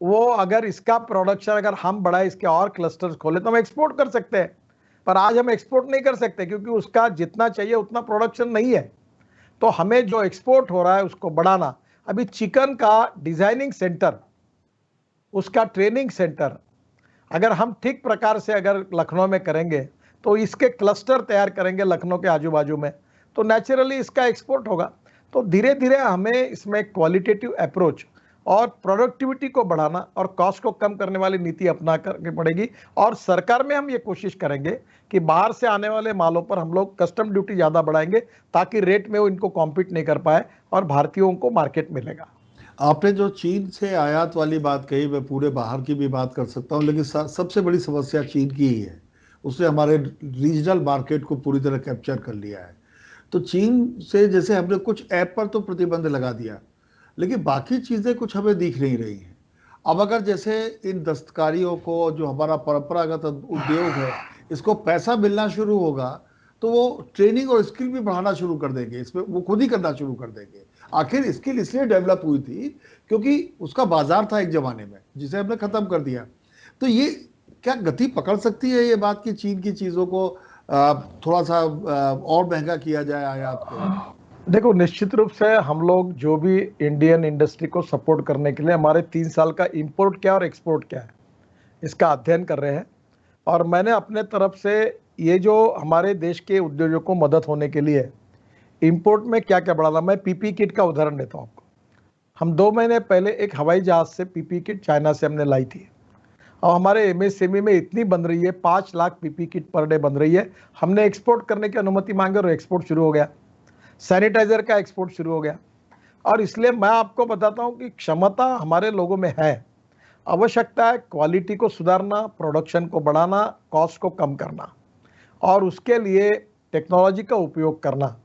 वो अगर इसका प्रोडक्शन अगर हम बढ़ाए, इसके और क्लस्टर्स खोले तो हम एक्सपोर्ट कर सकते हैं, पर आज हम एक्सपोर्ट नहीं कर सकते क्योंकि उसका जितना चाहिए उतना प्रोडक्शन नहीं है। तो हमें जो एक्सपोर्ट हो रहा है उसको बढ़ाना। अभी चिकन का डिजाइनिंग सेंटर, उसका ट्रेनिंग सेंटर अगर हम ठीक प्रकार से अगर लखनऊ में करेंगे, तो इसके क्लस्टर तैयार करेंगे लखनऊ के आजू बाजू में, तो नेचुरली इसका एक्सपोर्ट होगा। तो धीरे धीरे हमें इसमें क्वालिटेटिव अप्रोच और प्रोडक्टिविटी को बढ़ाना और कॉस्ट को कम करने वाली नीति अपना करके पड़ेगी। और सरकार में हम ये कोशिश करेंगे कि बाहर से आने वाले मालों पर हम लोग कस्टम ड्यूटी ज़्यादा बढ़ाएंगे, ताकि रेट में वो इनको कॉम्पीट नहीं कर पाए और भारतीयों को मार्केट मिलेगा। आपने जो चीन से आयात वाली बात कही, मैं पूरे बाहर की भी बात कर सकता हूँ, लेकिन सबसे बड़ी समस्या चीन की ही है। उसने हमारे रीजनल मार्केट को पूरी तरह कैप्चर कर लिया है। तो चीन से जैसे हमने कुछ ऐप पर तो प्रतिबंध लगा दिया, लेकिन बाकी चीज़ें कुछ हमें दिख नहीं रही हैं। अब अगर जैसे इन दस्तकारियों को, जो हमारा परंपरागत उद्योग है, इसको पैसा मिलना शुरू होगा, तो वो ट्रेनिंग और स्किल भी बढ़ाना शुरू कर देंगे, इसमें वो खुद ही करना शुरू कर देंगे। आखिर स्किल इसलिए डेवलप हुई थी क्योंकि उसका बाजार था एक जमाने में, जिसे हमने खत्म कर दिया। तो ये क्या गति पकड़ सकती है ये बात कि चीन की चीज़ों को थोड़ा सा और महंगा किया जाए आयात को? देखो, निश्चित रूप से हम लोग जो भी इंडियन इंडस्ट्री को सपोर्ट करने के लिए हमारे 3 साल का इंपोर्ट क्या और एक्सपोर्ट क्या है, इसका अध्ययन कर रहे हैं। और मैंने अपने तरफ से ये जो हमारे देश के उद्योगों को मदद होने के लिए इंपोर्ट में क्या क्या बढ़ाना, मैं पीपी किट का उदाहरण देता हूँ आपको। हम 2 महीने पहले एक हवाई जहाज से पीपी किट चाइना से हमने लाई थी, और हमारे एमएसएमई में इतनी बन रही है, 5 lakh PP kit per day बन रही है। हमने एक्सपोर्ट करने की अनुमति मांगी और एक्सपोर्ट शुरू हो गया। सैनिटाइजर का एक्सपोर्ट शुरू हो गया। और इसलिए मैं आपको बताता हूं कि क्षमता हमारे लोगों में है, आवश्यकता है क्वालिटी को सुधारना, प्रोडक्शन को बढ़ाना, कॉस्ट को कम करना, और उसके लिए टेक्नोलॉजी का उपयोग करना।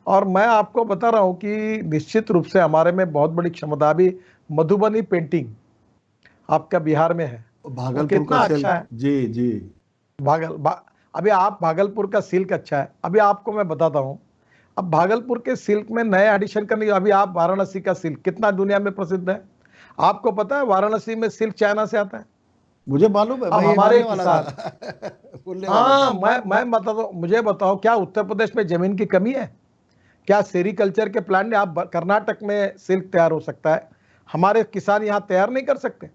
और मैं आपको बता रहा हूं कि निश्चित रूप से हमारे में बहुत बड़ी क्षमता भी मधुबनी पेंटिंग आपका बिहार में है, भागलपुर कितना का अच्छा है। जी जी। अभी आप भागलपुर का सिल्क अच्छा है। अभी आपको मैं बताता हूं, अब भागलपुर के सिल्क में नए एडिशन करने, अभी आप वाराणसी का सिल्क कितना दुनिया में प्रसिद्ध है। आपको पता है वाराणसी में सिल्क चाइना से आता है। मुझे मालूम है, अब मैं ये हमारे मानने वाला किसान, था बोलने वाला हाँ, था। मैं बता दो, मुझे बताओ, क्या उत्तर प्रदेश में जमीन की कमी है? क्या सेरिकल्चर के प्लांट में, आप कर्नाटक में सिल्क तैयार हो सकता है, हमारे किसान यहाँ तैयार नहीं कर सकते?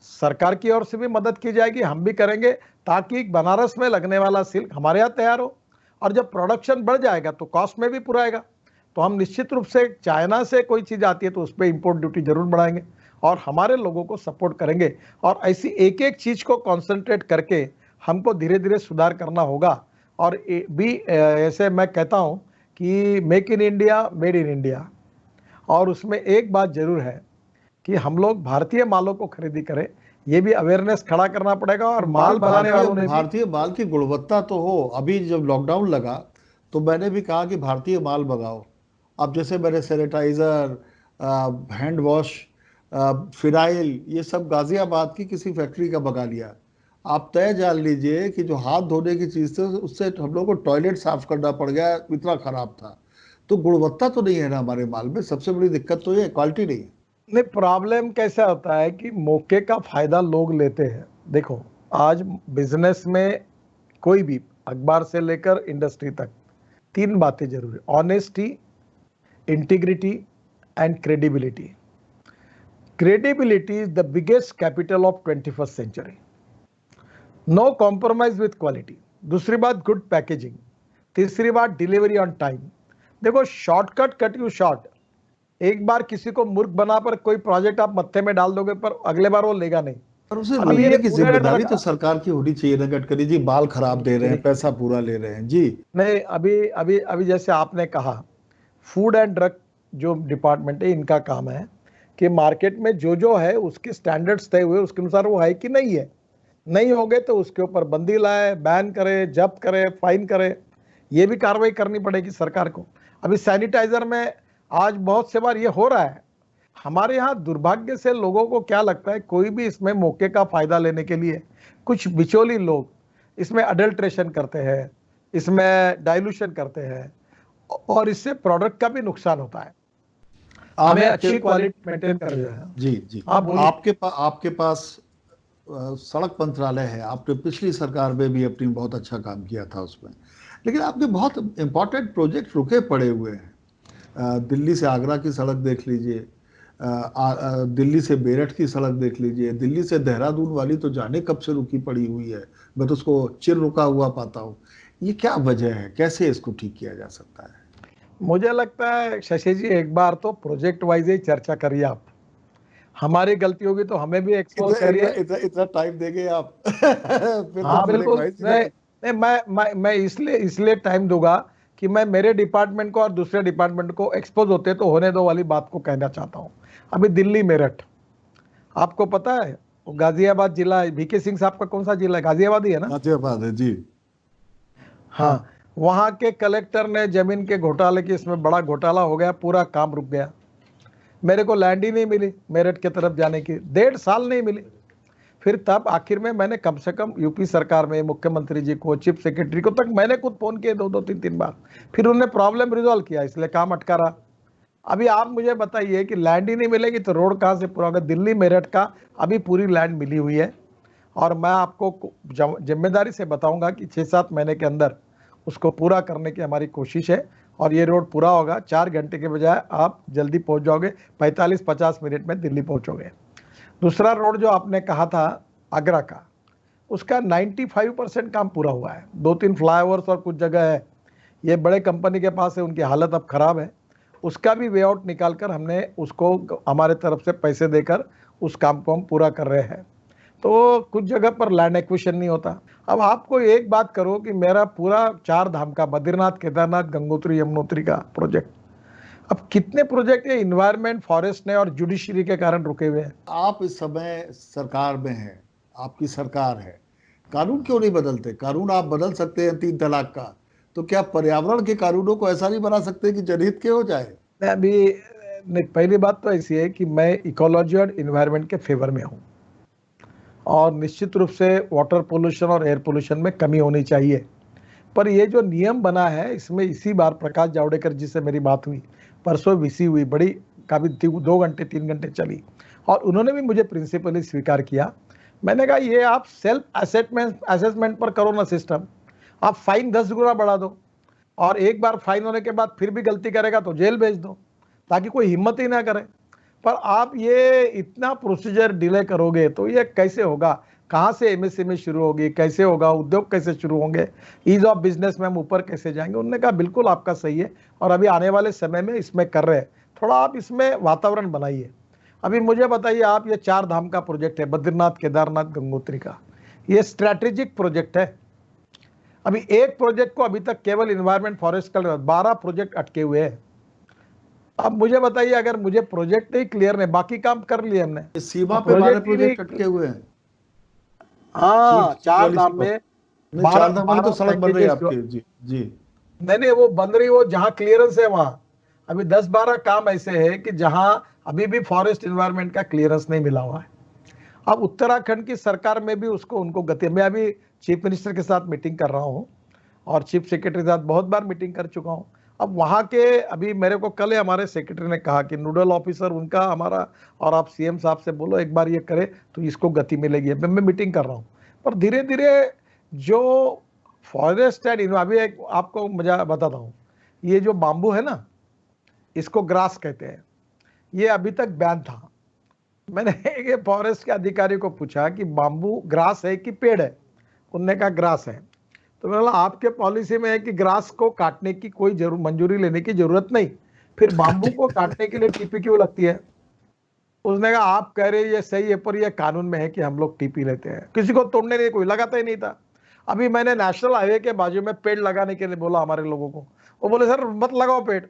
सरकार की ओर से भी मदद की जाएगी, हम भी करेंगे, ताकि बनारस में लगने वाला सिल्क हमारे यहाँ तैयार हो। और जब प्रोडक्शन बढ़ जाएगा तो कॉस्ट में भी पुराएगा। तो हम निश्चित रूप से चाइना से कोई चीज़ आती है तो उस पर इंपोर्ट ड्यूटी जरूर बढ़ाएंगे और हमारे लोगों को सपोर्ट करेंगे। और ऐसी एक एक चीज़ को कॉन्सेंट्रेट करके हमको धीरे धीरे सुधार करना होगा। और भी ऐसे मैं कहता हूँ कि make in India, made in India. और उसमें एक बात जरूर है कि हम लोग भारतीय मालों को खरीदी करें, ये भी अवेयरनेस खड़ा करना पड़ेगा। और माल बनाने वालों ने भी, भारतीय माल की गुणवत्ता तो हो। अभी जब लॉकडाउन लगा तो मैंने भी कहा कि भारतीय माल मंगाओ। अब जैसे मैंने सैनिटाइजर, हैंड वॉश, फिनाइल, ये सब गाजियाबाद की किसी फैक्ट्री का मंगा लिया। आप तय जान लीजिए कि जो हाथ धोने की चीज़ थी उससे हम लोग को टॉयलेट साफ करना पड़ गया, इतना खराब था। तो गुणवत्ता तो नहीं है ना हमारे माल में। सबसे बड़ी दिक्कत तो ये क्वालिटी नहीं है। नहीं, प्रॉब्लम कैसा होता है कि मौके का फायदा लोग लेते हैं। देखो, आज बिजनेस में कोई भी, अखबार से लेकर इंडस्ट्री तक, तीन बातें जरूरी: honesty, integrity and credibility. Credibility is the biggest capital of 21st century. No compromise with quality. दूसरी बात, गुड पैकेजिंग। तीसरी बात, डिलीवरी ऑन टाइम। देखो, शॉर्टकट कट यू शॉर्ट। एक बार किसी को मूर्ख बना पर कोई प्रोजेक्ट आप मत्थे में डाल दोगे, पर अगले बार वो लेगा नहीं। पर उसे अब ये रोकने की पूरे जिम्मेदारी तो सरकार की होनी चाहिए ना गडकरी जी, बाल खराब दे रहे हैं, पैसा पूरा ले रहे हैं जी। नहीं, अभी अभी अभी जैसे आपने कहा, फूड एंड ड्रग जो डिपार्टमेंट है, इनका काम है कि मार्केट में जो जो है उसके स्टैंडर्ड्स तय हुए, उसके अनुसार वो है कि नहीं है। नहीं होंगे तो उसके ऊपर बंदी लाए, बैन करे, जब्त करे, फाइन करे। ये भी कार्रवाई करनी पड़ेगी सरकार को। अभी सैनिटाइजर में आज बहुत से बार ये हो रहा है। हमारे यहाँ दुर्भाग्य से लोगों को क्या लगता है, कोई भी इसमें मौके का फायदा लेने के लिए कुछ बिचौली लोग इसमें अडल्ट्रेशन करते हैं, इसमें डाइल्यूशन करते हैं, और इससे प्रोडक्ट का भी नुकसान होता है। हमें अच्छी क्वालिटी मेंटेन कर रहे हैं। जी जी। आप बोलिए। आपके पास सड़क मंत्रालय है, आपने पिछली सरकार में भी अपनी बहुत अच्छा काम किया था उसमें, लेकिन आपके बहुत इंपॉर्टेंट प्रोजेक्ट रुके पड़े हुए हैं। दिल्ली से आगरा की सड़क देख लीजिए, दिल्ली से मेरठ की सड़क देख लीजिए, दिल्ली से देहरादून वाली तो जाने कब से रुकी पड़ी हुई है, मैं तो उसको चिर रुका हुआ पाता हूँ। ये क्या वजह है, कैसे इसको ठीक किया जा सकता है? मुझे लगता है शशि जी, एक बार तो प्रोजेक्ट वाइज ही चर्चा करिए आप। हमारी गलती होगी तो हमें भी एक्सपोज करिए। इतना टाइम देंगे आप? फिर हाँ तो फिर बिल्कुल। भाई नहीं नहीं, मैं इसलिए इसलिए टाइम दूंगा कि मैं मेरे डिपार्टमेंट को और दूसरे डिपार्टमेंट को एक्सपोज होते तो होने दो वाली बात को कहना चाहता हूँ। अभी दिल्ली मेरठ, आपको पता है वो गाजियाबाद जिला है। वीके सिंह साहब का कौन सा जिला है? गाजियाबाद ही है ना? गाजियाबाद है जी। हाँ। वहां के कलेक्टर ने जमीन के घोटाले की, इसमें बड़ा घोटाला हो गया, पूरा काम रुक गया। मेरे को लैंड ही नहीं मिली मेरठ की तरफ जाने की, 1.5 साल नहीं मिली। फिर तब आखिर में मैंने कम से कम यूपी सरकार में मुख्यमंत्री जी को, चीफ सेक्रेटरी को तक मैंने खुद फोन किए, दो दो तीन तीन बार। फिर उन्होंने प्रॉब्लम रिजॉल्व किया, इसलिए काम अटका रहा। अभी आप मुझे बताइए कि लैंड ही नहीं मिलेगी तो रोड कहाँ से पूरा होगा? दिल्ली मेरठ का अभी पूरी लैंड मिली हुई है, और मैं आपको जिम्मेदारी से बताऊंगा कि 6-7 महीने के अंदर उसको पूरा करने की हमारी कोशिश है, और ये रोड पूरा होगा। 4 घंटे के बजाय आप जल्दी पहुंच जाओगे, 45-50 मिनट में दिल्ली पहुंचोगे। दूसरा रोड जो आपने कहा था आगरा का, उसका 95% काम पूरा हुआ है। 2-3 फ्लाईओवर्स और कुछ जगह है, ये बड़े कंपनी के पास है, उनकी हालत अब खराब है। उसका भी वे आउट निकाल कर हमने उसको हमारे तरफ से पैसे देकर उस काम को हम पूरा कर रहे हैं। तो कुछ जगह पर लैंड एक्विजिशन नहीं होता। अब आपको एक बात करो कि मेरा पूरा 4 धाम का, बद्रीनाथ, केदारनाथ, गंगोत्री, यमुनोत्री का प्रोजेक्ट, अब कितने प्रोजेक्ट ये इन्वायरमेंट, फॉरेस्ट ने और जुडिशरी के कारण रुके हुए हैं। आप इस समय सरकार में हैं, आपकी सरकार है, कानून क्यों नहीं बदलते? कानून आप बदल सकते हैं 3 तलाक का, तो क्या पर्यावरण के कानूनों को ऐसा नहीं बना सकते कि जनहित के हो जाए? अभी नहीं, पहली बात तो ऐसी है कि मैं इकोलॉजी और इन्वायरमेंट के फेवर में हूँ, और निश्चित रूप से वाटर पोल्यूशन और एयर पोल्यूशन में कमी होनी चाहिए। पर ये जो नियम बना है, इसमें इसी बार प्रकाश जावड़ेकर जी से मेरी बात हुई, परसों वीसी हुई, बड़ी काफी 2 घंटे 3 घंटे चली, और उन्होंने भी मुझे प्रिंसिपली स्वीकार किया। मैंने कहा ये आप सेल्फ असेसमेंट पर करो ना सिस्टम। आप फाइन 10 गुना बढ़ा दो, और एक बार फाइन होने के बाद फिर भी गलती करेगा तो जेल भेज दो, ताकि कोई हिम्मत ही ना करे। पर आप ये इतना प्रोसीजर डिले करोगे तो ये कैसे होगा? कहाँ से एमएसएमई शुरू होगी, कैसे होगा, उद्योग कैसे शुरू होंगे, ईज ऑफ बिजनेस में हम ऊपर कैसे जाएंगे? उन्होंने कहा बिल्कुल आपका सही है, और अभी आने वाले समय में इसमें कर रहे हैं, थोड़ा आप इसमें वातावरण बनाइए। अभी मुझे बताइए, आप ये 4 धाम का प्रोजेक्ट है, बद्रीनाथ, केदारनाथ, गंगोत्री का, ये स्ट्रैटेजिक प्रोजेक्ट है। अभी एक प्रोजेक्ट को अभी तक केवल इन्वायरमेंट फॉरेस्ट का 12 प्रोजेक्ट अटके हुए हैं। अब मुझे बताइए, अगर मुझे प्रोजेक्ट ही क्लियर नहीं, बाकी काम कर लिए हमने, इस सीमा पे 12 प्रोजेक्ट अटके हुए हैं। हाँ, 4 वाली धाम सीमा, में नहीं 4 धाम वाली तो सड़क बन रही है आपकी जी जी। नहीं, वो बन रही, वो जहां क्लियरेंस है वहां। अभी 10-12 काम ऐसे है कि जहां अभी भी फॉरेस्ट इन्वायरमेंट का क्लियरेंस नहीं मिला हुआ है। अब उत्तराखंड की सरकार में भी उसको, उनको गति, मैं अभी चीफ मिनिस्टर के साथ मीटिंग कर रहा हूं, और चीफ सेक्रेटरी के साथ बहुत बार मीटिंग कर चुका हूं। अब वहाँ के अभी मेरे को कल हमारे सेक्रेटरी ने कहा कि नोडल ऑफिसर उनका हमारा, और आप सीएम साहब से बोलो एक बार ये करे तो इसको गति मिलेगी। मैं मीटिंग कर रहा हूँ, पर धीरे धीरे जो फॉरेस्ट एंड अभी एक आपको मजा बताता हूँ, ये जो बाम्बू है ना, इसको ग्रास कहते हैं, ये अभी तक बैन था। मैंने एक फॉरेस्ट के अधिकारी को पूछा कि बाम्बू ग्रास है कि पेड़ है, उनने कहा ग्रास है। तो मैंने बोला आपके पॉलिसी में है कि ग्रास को काटने की कोई मंजूरी लेने की जरूरत नहीं, फिर बाम्बू को काटने के लिए टीपी क्यों लगती है? उसने कहा आप कह रहे ये सही है, पर ये कानून में है कि हम लोग टीपी लेते हैं, किसी को तोड़ने के लिए कोई लगाता ही नहीं था। अभी मैंने नेशनल हाईवे के बाजू में पेड़ लगाने के लिए बोला हमारे लोगों को, वो बोले सर मत लगाओ पेड़।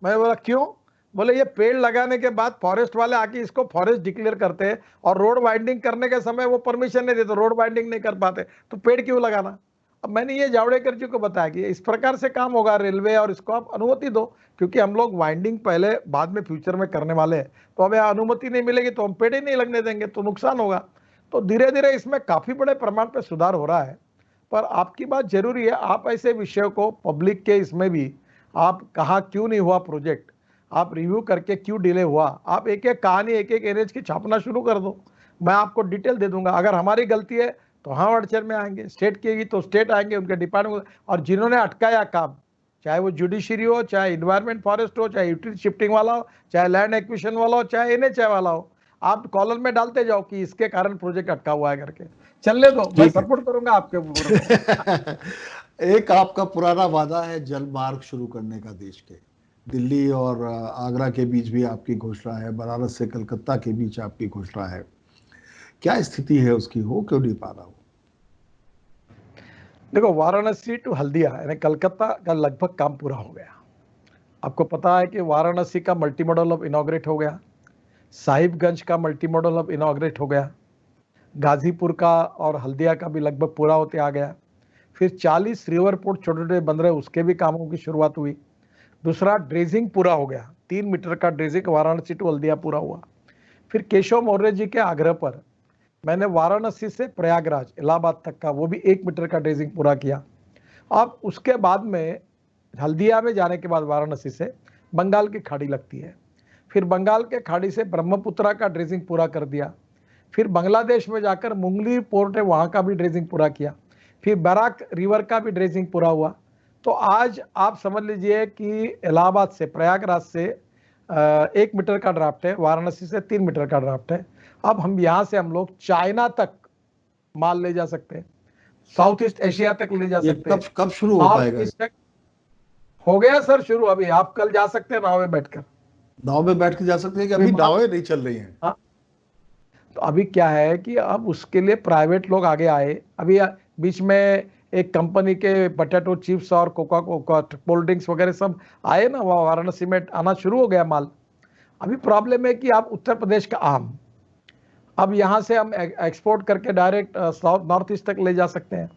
मैंने बोला क्यों? बोले ये पेड़ लगाने के बाद फॉरेस्ट वाले आके इसको फॉरेस्ट डिक्लेयर करते हैं, और रोड वाइंडिंग करने के समय वो परमिशन नहीं देते, रोड वाइंडिंग नहीं कर पाते, तो पेड़ क्यों लगाना? अब मैंने ये जावड़ेकर जी को बताया कि इस प्रकार से काम होगा रेलवे, और इसको आप अनुमति दो, क्योंकि हम लोग वाइंडिंग पहले बाद में फ्यूचर में करने वाले हैं, तो हमें अनुमति नहीं मिलेगी तो हम पेड़ ही नहीं लगने देंगे, तो नुकसान होगा। तो धीरे धीरे इसमें काफी बड़े प्रमाण पर सुधार हो रहा है। पर आपकी बात जरूरी है, आप ऐसे विषयों को पब्लिक के इसमें भी, आप कहाँ क्यों नहीं हुआ प्रोजेक्ट, आप रिव्यू करके क्यों डिले हुआ, आप एक एक कहानी एक एक एनएच की छापना शुरू कर दो, मैं आपको डिटेल दे दूंगा। अगर हमारी गलती है तो हम अड़चन में आएंगे, स्टेट की तो स्टेट आएंगे, उनके डिपार्टमेंट, और जिन्होंने अटकाया काम, चाहे वो जुडिशरी हो, चाहे इन्वायरमेंट फॉरेस्ट हो, चाहे यूटिलिटी शिफ्टिंग वाला हो, चाहे लैंड एक्विजिशन वाला हो, चाहे एनएचए वाला हो, आप कॉलम में डालते जाओ कि इसके कारण प्रोजेक्ट अटका हुआ है करके, चलने दो, मैं सपोर्ट करूंगा आपके। एक आपका पुराना वादा है जल मार्ग शुरू करने का देश के, दिल्ली और आगरा के बीच भी आपकी घोषणा है, बनारस से कलकत्ता के बीच आपकी घोषणा है, क्या स्थिति है उसकी, हो क्यों नहीं पा रहा हो? देखो, वाराणसी टू हल्दिया यानी कलकत्ता का लगभग काम पूरा हो गया। आपको पता है कि वाराणसी का मल्टी मॉडल अब इनॉग्रेट हो गया, साहिबगंज का मल्टी मॉडल अब इनॉग्रेट हो गया, गाजीपुर का और हल्दिया का भी लगभग पूरा होते आ गया। फिर 40 रिवर पोर्ट छोटे छोटे बन रहे, उसके भी कामों की शुरुआत हुई। दूसरा ड्रेजिंग पूरा हो गया, 3 मीटर का ड्रेजिंग वाराणसी टू हल्दिया पूरा हुआ। फिर केशव मौर्य जी के आग्रह पर मैंने वाराणसी से प्रयागराज इलाहाबाद तक का वो भी 1 मीटर का ड्रेजिंग पूरा किया। अब उसके बाद में हल्दिया में जाने के बाद वाराणसी से बंगाल की खाड़ी लगती है, फिर बंगाल के खाड़ी से ब्रह्मपुत्रा का ड्रेजिंग पूरा कर दिया। फिर बांग्लादेश में जाकर मुंगली पोर्ट है, वहाँ का भी ड्रेजिंग पूरा किया। फिर बराक रिवर का भी ड्रेजिंग पूरा हुआ। तो आज आप समझ लीजिए कि इलाहाबाद से प्रयागराज से 1 मीटर का ड्राफ्ट है, वाराणसी से 3 मीटर का ड्राफ्ट है। अब हम यहाँ से हम लोग चाइना तक माल ले जा सकते हैं, साउथ ईस्ट एशिया तक ले जा सकते हैं। कब शुरू हो पाएगा? हो गया सर शुरू, अभी आप कल जा सकते हैं नाव में बैठकर। नाव में बैठ के जा सकते हैं कि अभी नावें नहीं चल रही हैं? हाँ, तो अभी क्या है कि अब उसके लिए प्राइवेट लोग आगे आए। अभी बीच में एक कंपनी के पोटैटो चिप्स और कोका कोल्ड ड्रिंक्स वगैरह सब आए ना, वाराणसी में आना शुरू हो गया माल। अभी प्रॉब्लम है कि आप उत्तर प्रदेश का आम, अब यहाँ से हम एक्सपोर्ट करके डायरेक्ट साउथ नॉर्थ ईस्ट तक ले जा सकते हैं।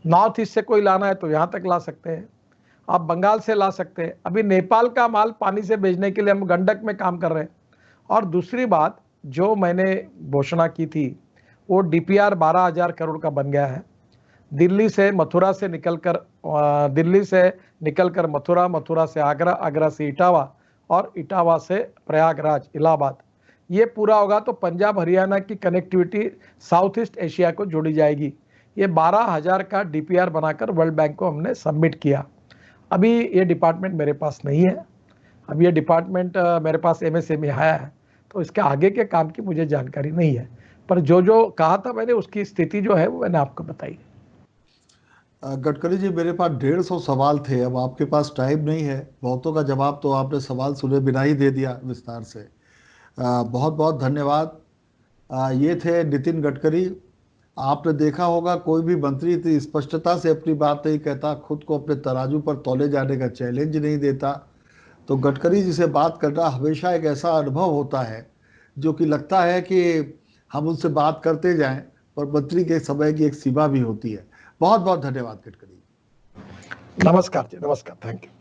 नॉर्थ ईस्ट से कोई लाना है तो यहाँ तक ला सकते हैं, आप बंगाल से ला सकते हैं। अभी नेपाल का माल पानी से भेजने के लिए हम गंडक में काम कर रहे हैं। और दूसरी बात जो मैंने घोषणा की थी, वो डीपीआर 12,000 करोड़ का बन गया है। दिल्ली से मथुरा से निकलकर मथुरा, मथुरा से आगरा, आगरा से इटावा, और इटावा से प्रयागराज इलाहाबाद, ये पूरा होगा तो पंजाब हरियाणा की कनेक्टिविटी साउथ ईस्ट एशिया को जोड़ी जाएगी। ये 12,000 का डीपीआर बनाकर वर्ल्ड बैंक को हमने सबमिट किया। अभी ये डिपार्टमेंट मेरे पास नहीं है, अब ये डिपार्टमेंट मेरे पास एमएसएमई आया है, तो इसके आगे के काम की मुझे जानकारी नहीं है। पर जो जो कहा था मैंने, उसकी स्थिति जो है वो मैंने आपको बताई। गडकरी जी, मेरे पास 150 सवाल थे, अब आपके पास टाइम नहीं है, बहुतों का जवाब तो आपने सवाल सुने बिना ही दे दिया विस्तार से। बहुत बहुत धन्यवाद। ये थे नितिन गडकरी। आपने देखा होगा कोई भी मंत्री इतनी स्पष्टता से अपनी बात नहीं कहता, खुद को अपने तराजू पर तौले जाने का चैलेंज नहीं देता। तो गडकरी जी से बात करना हमेशा एक ऐसा अनुभव होता है जो कि लगता है कि हम उनसे बात करते जाएं, पर मंत्री के समय की एक सीमा भी होती है। बहुत बहुत धन्यवाद गडकरी। नमस्कार जी, नमस्कार, थैंक यू।